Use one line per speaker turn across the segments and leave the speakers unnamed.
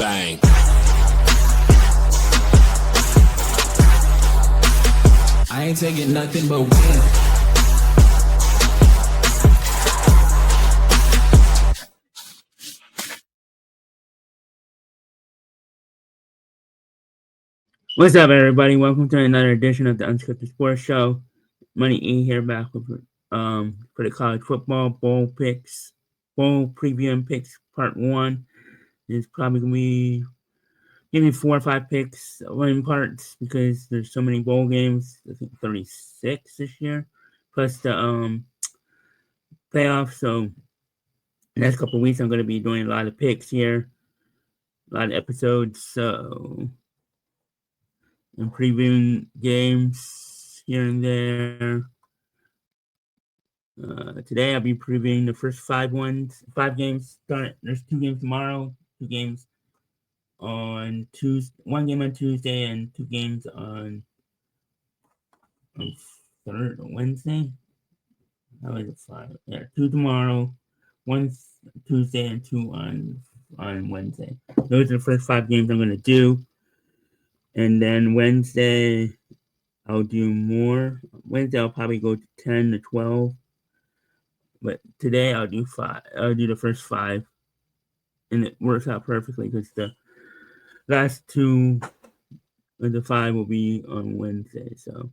Bang.
I ain't taking nothing but win.
What's up, everybody? Welcome to another edition of the Unscripted Sports Show. Money E here, back with for the college football bowl preview and picks part one. It's probably gonna be maybe 4 or 5 picks in parts because there's so many bowl games. I think 36 this year, plus the playoffs. So the next couple of weeks, I'm gonna be doing a lot of picks here, a lot of episodes. So and previewing games here and there. Today I'll be previewing the first 5 games. There's 2 games tomorrow, 2 games on Tuesday, 1 game on Tuesday, and 2 games on Wednesday. How is it 5? Yeah, 2 tomorrow, 1 Tuesday, and 2 on Wednesday. Those are the first 5 games I'm gonna do. And then Wednesday, I'll do more. Wednesday, I'll probably go to 10 to 12. But today, I'll do 5. I'll do the first 5. And it works out perfectly because the last 2 of the 5 will be on Wednesday. So,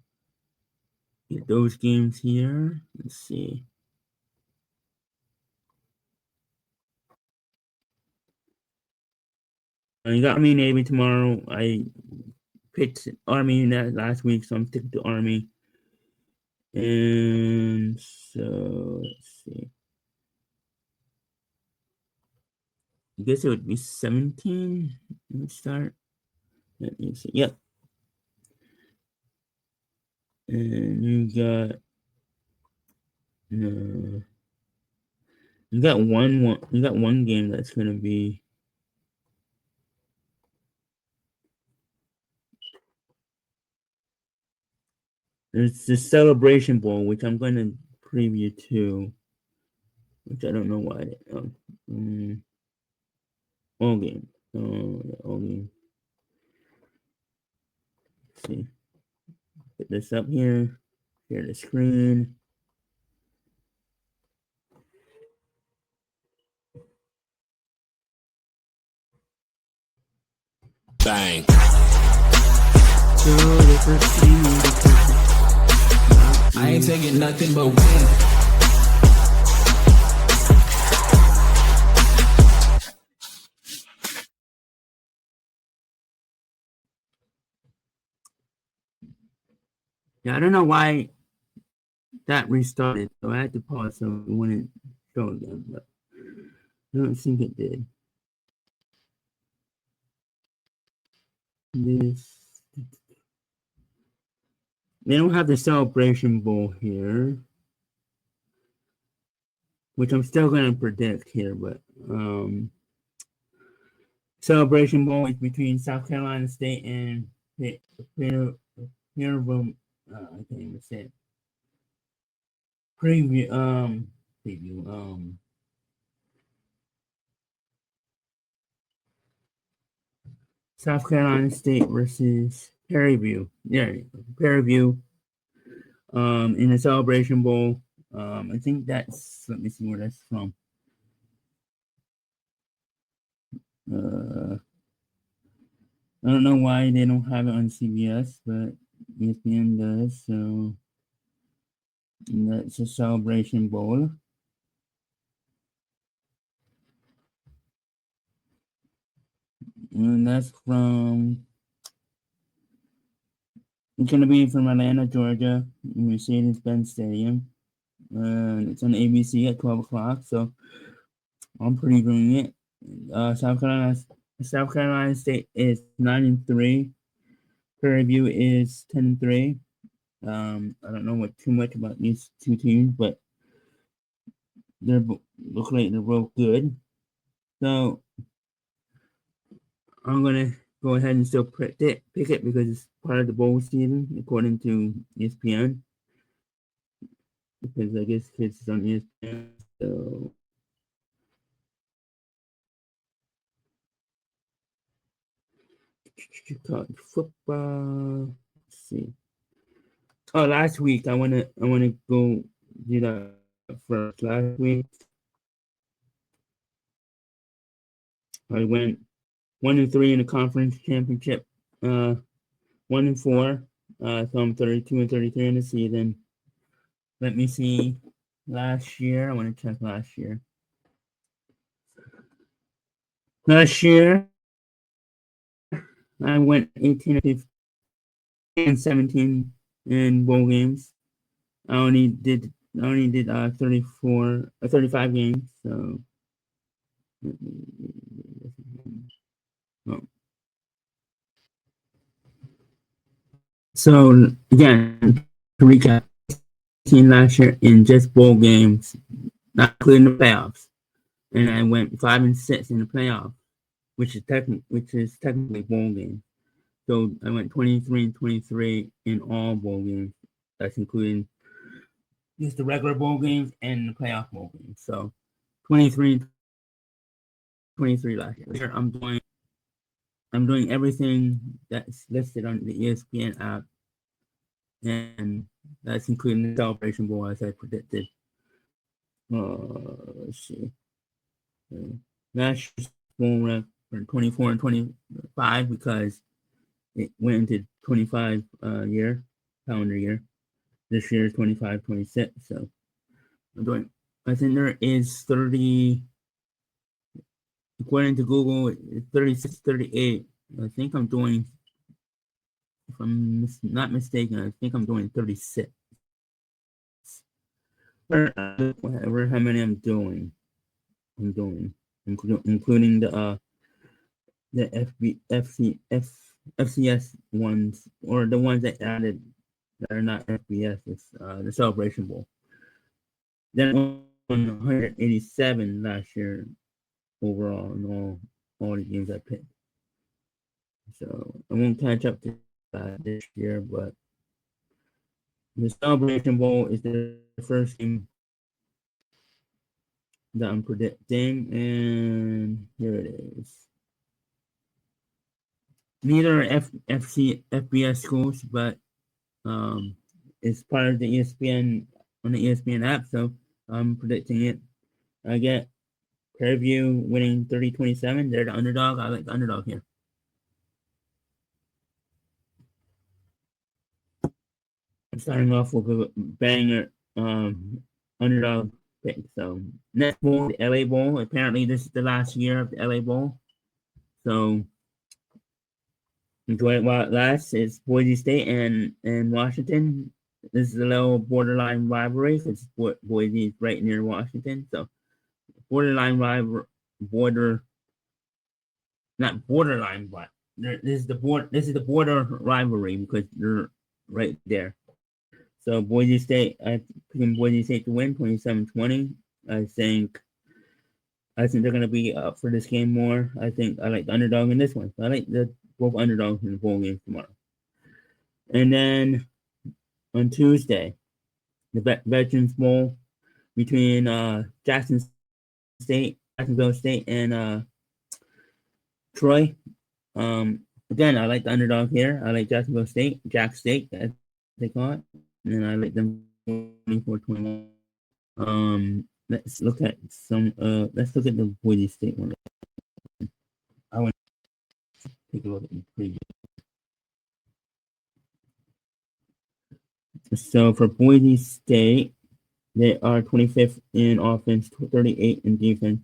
get those games here. Let's see. You got Army Navy tomorrow. I picked Army last week, so I'm sticking to Army. And so let's see. I guess it would be 17. Let me start. Let me see. Yep. And you got one game that's gonna be. There's the Celebration Bowl, which I'm going to preview too, which I don't know why. All game. All game. Let's see. Put this up here. Share the screen.
Bang.
I ain't taking nothing but win.
Yeah, I don't know why that restarted, so I had to pause so it wouldn't show again, but I don't think it did. They don't have the Celebration Bowl here, which I'm still going to predict here, but Celebration Bowl is between South Carolina State and I can't even say it. Preview. South Carolina State versus Perryview. Yeah, Perryview. In the Celebration Bowl. I think that's. Let me see where that's from. I don't know why they don't have it on CBS, but ESPN does. So and that's a Celebration Bowl. And that's from. It's going to be from Atlanta, Georgia, Mercedes-Benz Stadium. It's on ABC at 12 o'clock, so I'm previewing it. South Carolina State is 9-3. Prairie is 10-3. I don't know too much about these 2 teams, but they look like they're both good. So I'm gonna go ahead and still pick it because it's part of the bowl season, according to ESPN. Because I guess it's on ESPN. So college football. Let's see. Oh, last week I wanna go do that first. Last week I went 1-3 in the conference championship. 1-4. So I'm 32-33 in the season. Let me see. Last year, I want to check last year. Last year, I went 18-17 in bowl games. I only did 35 games. Oh. So again, to recap, team last year in just bowl games, not including the playoffs, and I went 5-6 in the playoffs, which is technically bowl games. So I went 23-23 in all bowl games. That's including just the regular bowl games and the playoff bowl games. So 23-23 last year. I'm doing everything that's listed on the ESPN app, and that's including the Celebration Bowl as I predicted. Let's see. Last year's bowl went for 24-25 because it went into 25 calendar year. This year is 25-26. So I'm doing. I think there is 30. According to Google, 36-38. I think I'm doing. If I'm not mistaken, I think I'm doing 36. Whatever, how many I'm doing, including the FCS ones, or the ones that added that are not FBS. It's the Celebration Bowl. Then on 187 last year overall in all the games I picked. So I won't catch up to that this year, but the Celebration Bowl is the first game that I'm predicting, and here it is. Neither are FBS schools, but it's part of the ESPN on the ESPN app, so I'm predicting it. I get Fairview winning 30-27. They're the underdog. I like the underdog here. I'm starting off with a banger underdog pick. So next bowl, the LA Bowl. Apparently, this is the last year of the LA Bowl. So enjoy it while it lasts. It's Boise State and Washington. This is a little borderline rivalry because Boise is right near Washington. So borderline rivalry, not borderline, but this is the border rivalry because they're right there. So Boise State, I picked Boise State to win 27-20. I think they're gonna be up for this game more. I think I like the underdog in this one. So I like the both underdogs in the bowl game tomorrow. And then on Tuesday, the Veterans Bowl between Jacksonville State, and Troy. Again, I like the underdog here. I like Jacksonville State, Jack State, as they call it, and I like them 24-21. Let's look at the Boise State one. I want to take a look at the preview. So for Boise State, they are 25th in offense, 38th in defense,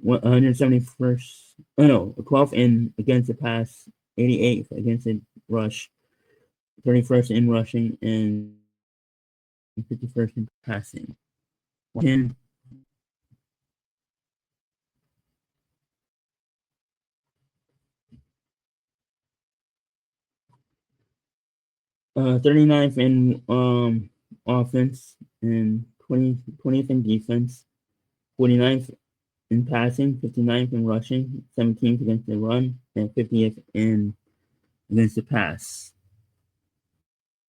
171st. Oh no, 12th in against the pass, 88th against the rush, 31st in rushing, and 51st in passing. 10 39th in offense and 20th in defense, 49th in passing, 59th in rushing, 17th against the run, and 50th in against the pass.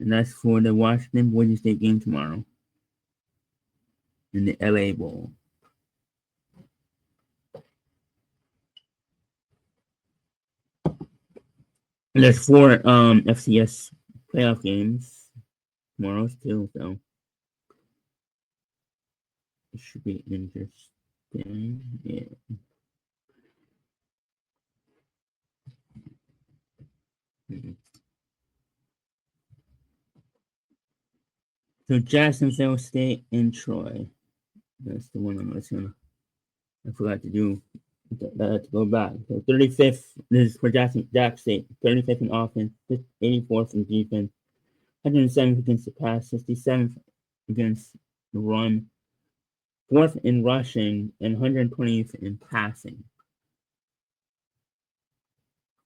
And that's for the Washington Boise State game tomorrow in the LA Bowl. There's 4 FCS playoff games tomorrow too, so it should be interesting. Yeah. Mhm. So Jacksonville State and Troy. That's the one I'm gonna. I forgot to do. I had to go back. So 35th. This is for Jack State. 35th in offense, 84th in defense, 107th against the pass, 67th against the run, 4th in rushing, and 120th in passing.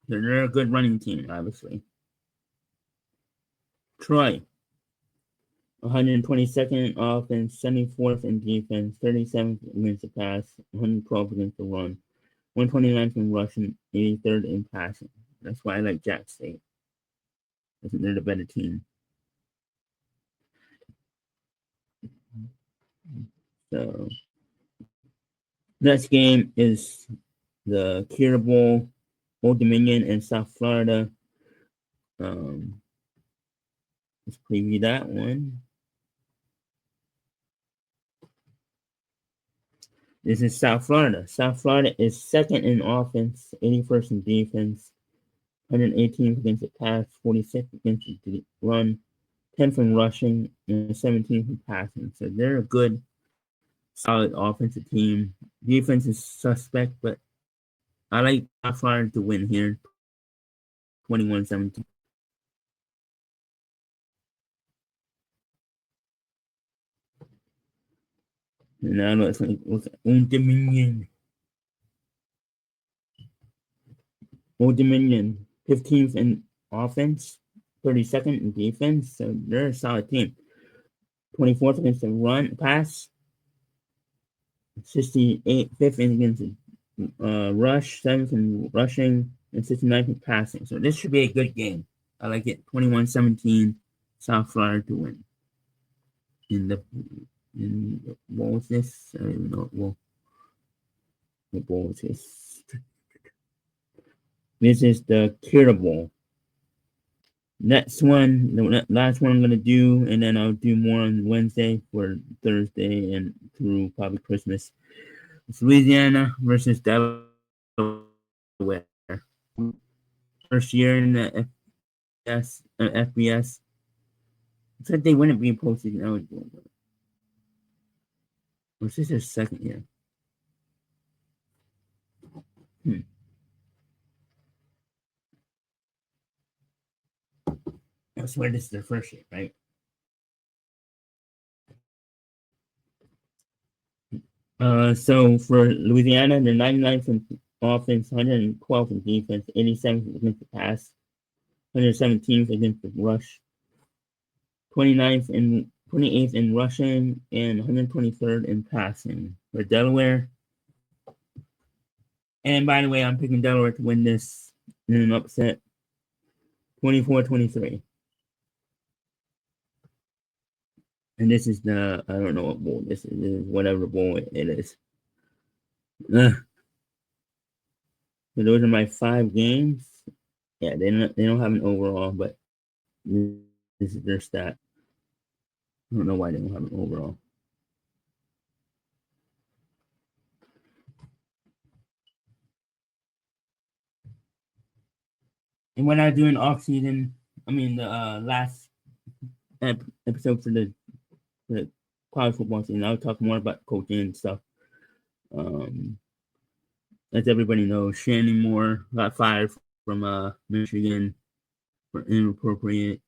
So they're a good running team, obviously. Troy, 122nd in offense, 74th in defense, 37th against the pass, 112th against the run, 129th in rushing, 83rd in passing. That's why I like Jack State. I think they're the better team. So next game is the Kira Bowl, Old Dominion in South Florida. Let's preview that one. This is South Florida. South Florida is second in offense, 81st in defense, 118th against the pass, 46th against the run, 10th in rushing, and 17th in passing. So they're a good, solid offensive team. Defense is suspect, but I like South Florida to win here, 21-17. And now let's look at Old Dominion. Old Dominion, 15th in offense, 32nd in defense. So they're a solid team. 24th against the run pass, 65th against the rush, 7th in rushing, and 69th in passing. So this should be a good game. I like it. 21-17, South Florida to win. What was this? I don't even know. Well, what bowl was this? This is the Kira Bowl. Next one, the last one I'm gonna do, and then I'll do more on Wednesday for Thursday and through probably Christmas. It's Louisiana versus Delaware. First year in the FBS. Said they wouldn't be postseason eligible. Or is this their second year? I swear this is their first year, right? So for Louisiana, they're 99th in offense, 112th in defense, 87th against the pass, 117th against the rush, 29th and 28th in rushing, and 123rd in passing. For Delaware, and by the way, I'm picking Delaware to win this in an upset, 24-23. And this is the, I don't know what bowl this is. This is whatever bowl it is. So those are my 5 games. Yeah, they don't have an overall, but this is their stat. I don't know why they don't have an overall. And when I do an off season, I mean the last episode for the college football season, I'll talk more about coaching and stuff. As everybody knows, Shannon Moore got fired from Michigan for inappropriate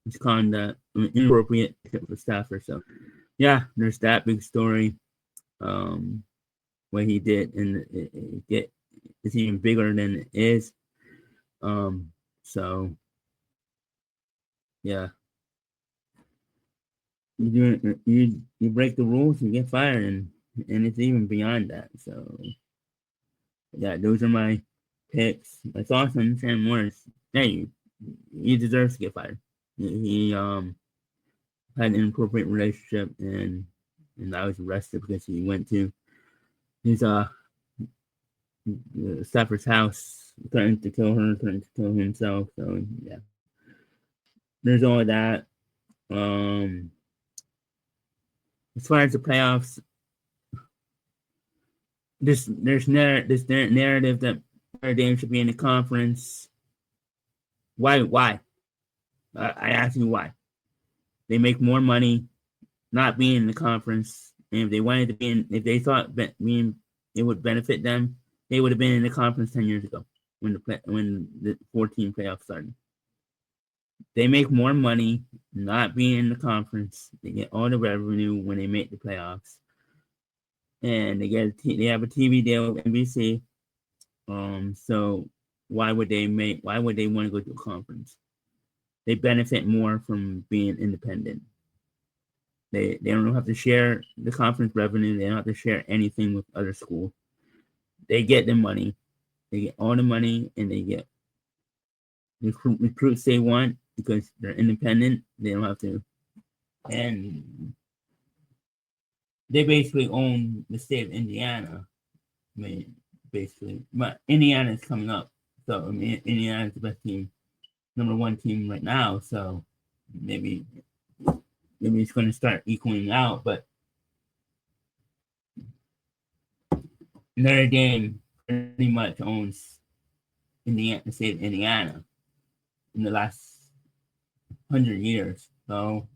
misconduct, inappropriate for staffer. So yeah, there's that big story. What he did, and it's even bigger than it is. So yeah, you break the rules, you get fired, and it's even beyond that. So yeah, those are my picks. My thoughts on Sam Morris. Hey, he deserves to get fired. He had an inappropriate relationship, and I was arrested because he went to his Stafford's house, threatened to kill her, threatened to kill himself. So yeah, there's all of that. As far as the playoffs, this narrative that Notre Dame should be in the conference. Why? I ask you why. They make more money not being in the conference, and if they wanted to be in, if they thought that it would benefit them, they would have been in the conference 10 years ago when the 14 playoffs started. They make more money not being in the conference. They get all the revenue when they make the playoffs, and they have a TV deal with NBC. So why would they want to go to a conference? They benefit more from being independent. They don't have to share the conference revenue. They don't have to share anything with other schools. They get the money. They get all the money, and they get recruits they want because they're independent. They don't have to, and they basically own the state of Indiana. I mean, basically, but Indiana is coming up, so I mean, Indiana is the best team, number one team right now. So maybe it's going to start equaling out, but Notre Dame pretty much owns the state of Indiana in the last 100 years. So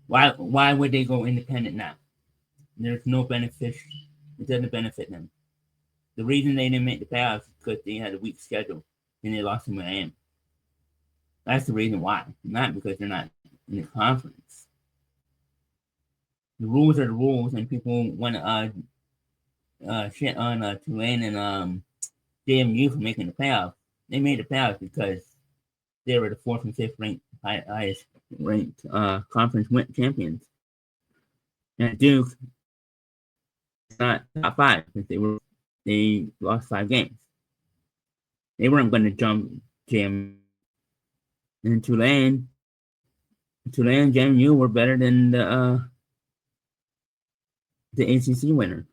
why would they go independent now? There's no benefit. It doesn't benefit them. The reason they didn't make the playoffs is because they had a weak schedule and they lost to Miami. That's the reason why, not because they're not in the conference. The rules are the rules, and people want to shit on Tulane and JMU for making the playoffs. They made the playoffs because they were the fourth and fifth highest ranked conference champions. And Duke is not top five because they lost 5 games. They weren't going to jump JMU. And Tulane and JMU were better than the ACC winner.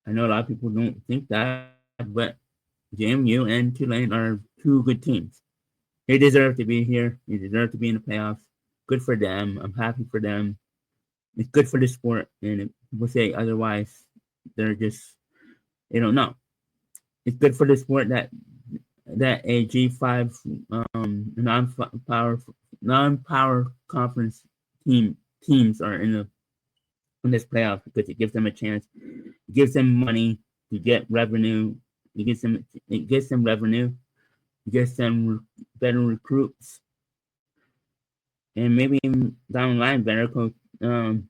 I know a lot of people don't think that, but JMU and Tulane are 2 good teams. They deserve to be here. They deserve to be in the playoffs. Good for them. I'm happy for them. It's good for the sport. And if people say otherwise, they don't know. It's good for the sport that a G5 non-power conference teams are in this playoff because it gives them a chance. It gives them money to get revenue. It gets them revenue. It gets them better recruits, and maybe down the line better coach. Down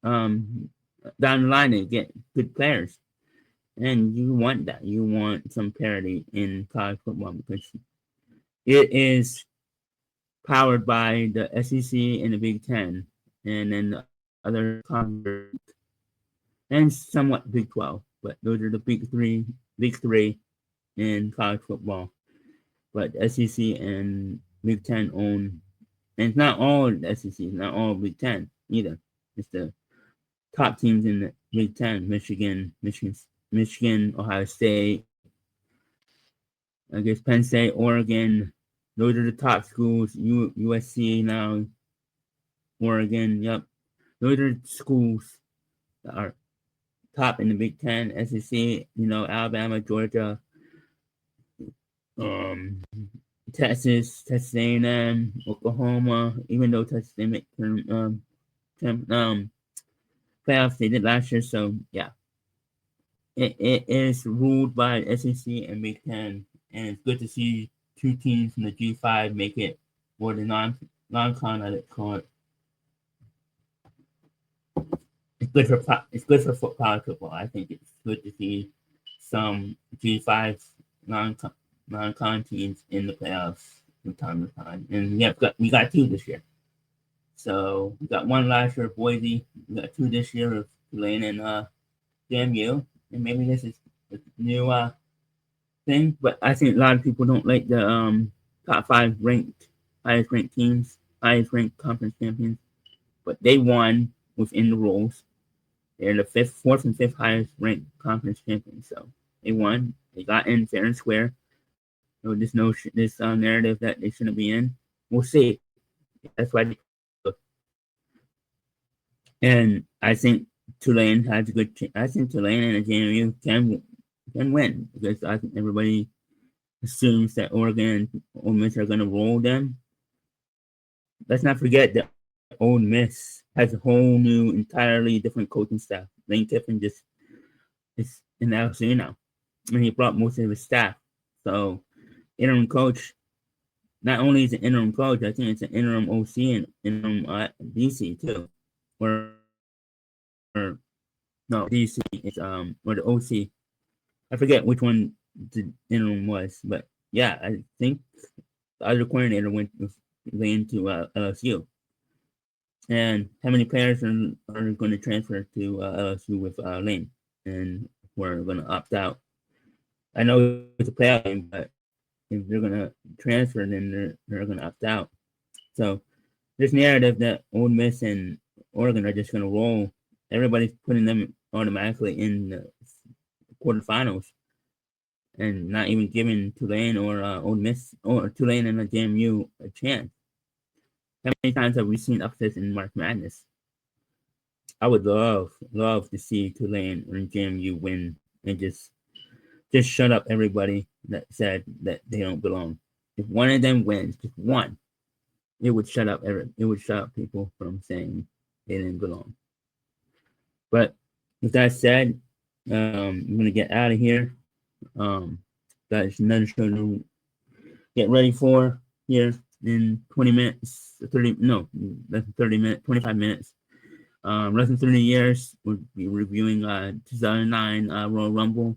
the line they get good players, and you want that. You want some parity in college football because it is powered by the SEC and the Big Ten, and then the other conference, and somewhat Big 12. But those are the big three in college football. But SEC and Big Ten own, and it's not all SEC, it's not all Big Ten either. It's the top teams in the Big Ten: Michigan, Ohio State, I guess Penn State, Oregon. Those are the top schools. USC now, Oregon. Yep, those are schools that are top in the Big Ten, SEC. Alabama, Georgia, Texas A&M, Oklahoma. Even though Texas didn't make playoffs, they did last year. So yeah, it is ruled by SEC and Big Ten, and it's good to see 2 teams from the G5 make it, or the non-con as it's called. It's good for college football. I think it's good to see some G5 non-con teams in the playoffs from time to time, and we got 2 this year. So we got 1 last year, Boise. We got 2 this year with Tulane and JMU, and maybe this is a new thing. But I think a lot of people don't like the top 5 highest ranked teams, highest ranked conference champions. But they won within the rules. They're the fourth and fifth highest ranked conference champions. So they won. They got in fair and square. So there's no this narrative that they shouldn't be in. We'll see. That's why. And I think Tulane has a good. I think Tulane and the JMU can win because I think everybody assumes that Oregon and Ole Miss are going to roll them. Let's not forget that Ole Miss has a whole new, entirely different coaching staff. Lane Kiffin just is in LSU now, and he brought most of his staff. So, interim coach. Not only is it interim coach, I think it's an interim OC and interim DC too, or no DC. It's or the OC. I forget which one the interim was, but yeah, I think the other coordinator went to LSU. And how many players are going to transfer to LSU with Lane, and we're going to opt out? I know it's a playoff game, but if they're going to transfer, then they're going to opt out. So this narrative that Ole Miss and Oregon are just going to roll, everybody's putting them automatically in the quarterfinals, and not even giving Tulane or Ole Miss or Tulane and the JMU a chance. How many times have we seen upsets in March Madness? I would love to see Tulane and JMU win and just shut up everybody that said that they don't belong. If one of them wins, just one, it would shut up people from saying they didn't belong. But with that said, I'm gonna get out of here. Got another show to get ready for here in 20 minutes, 30, no, less than 30 minutes, 25 minutes. Less than 30 years, we'll be reviewing 2009 Royal Rumble,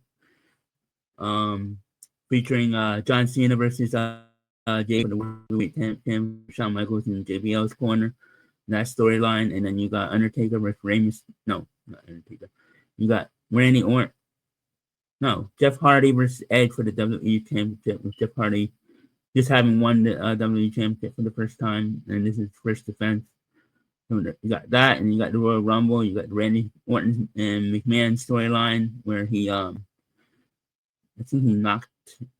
featuring John Cena versus Jay for the Worldweight Champion, Shawn Michaels in JBL's corner, that storyline, and then you got Undertaker versus not Undertaker. You got Randy Orton. No, Jeff Hardy versus Edge for the WWE Championship, with Jeff Hardy just having won the WWE Championship for the first time, and this is his first defense. So you got that, and you got the Royal Rumble. You got the Randy Orton and McMahon storyline where he, I think he knocked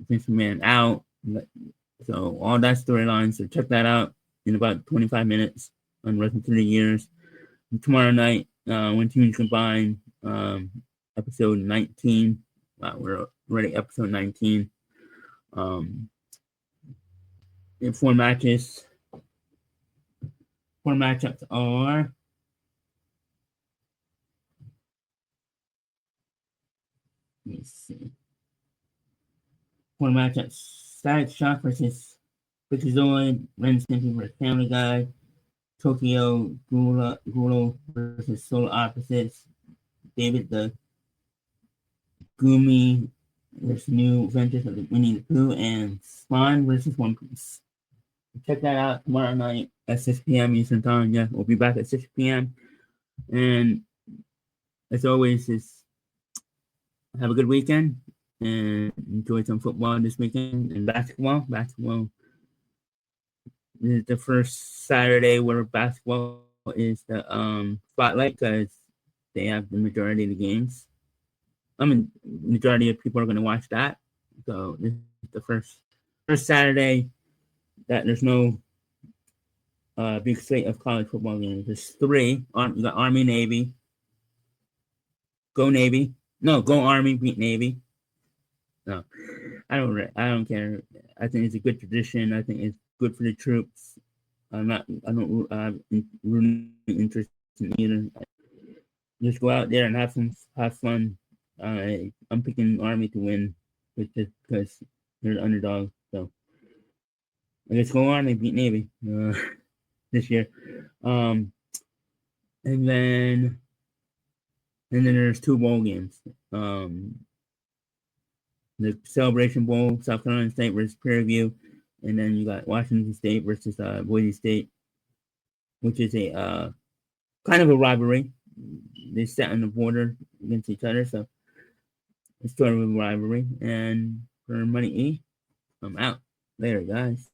Vince McMahon out. So all that storyline. So check that out in about 25 minutes on Wrestling 30 Years. And tomorrow night, when teams combine, episode 19. We're already episode 19. In four matches. Four matchups are let me see. Four matchups: Static Shock versus Freakazoid, Ren Stimpy versus Family Guy, Tokyo Ghoul versus Solar Opposites, David the Gumi versus New Adventures of the Winnie the Pooh, and Spawn versus One Piece. Check that out tomorrow night at 6 p.m. Eastern Time. Yeah, we'll be back at 6 p.m. And as always, just have a good weekend and enjoy some football this weekend and basketball. Basketball is the first Saturday where basketball is the spotlight because they have the majority of the games. I mean, majority of people are going to watch that. So this is the first Saturday that there's no big slate of college football games. There's three. You got Army, Navy. Go Navy. No, go Army, beat Navy. No, I don't care. I think it's a good tradition. I think it's good for the troops. I don't really interested in either. Just go out there and have fun. I'm picking Army to win, just because they're the underdog. So I guess go Army, beat Navy this year. And then there's two bowl games. The Celebration Bowl, South Carolina State versus Prairie View, and then you got Washington State versus Boise State, which is a kind of a rivalry. They sat on the border against each other, so it's sort of a rivalry. And for Money E, I'm out. Later, guys.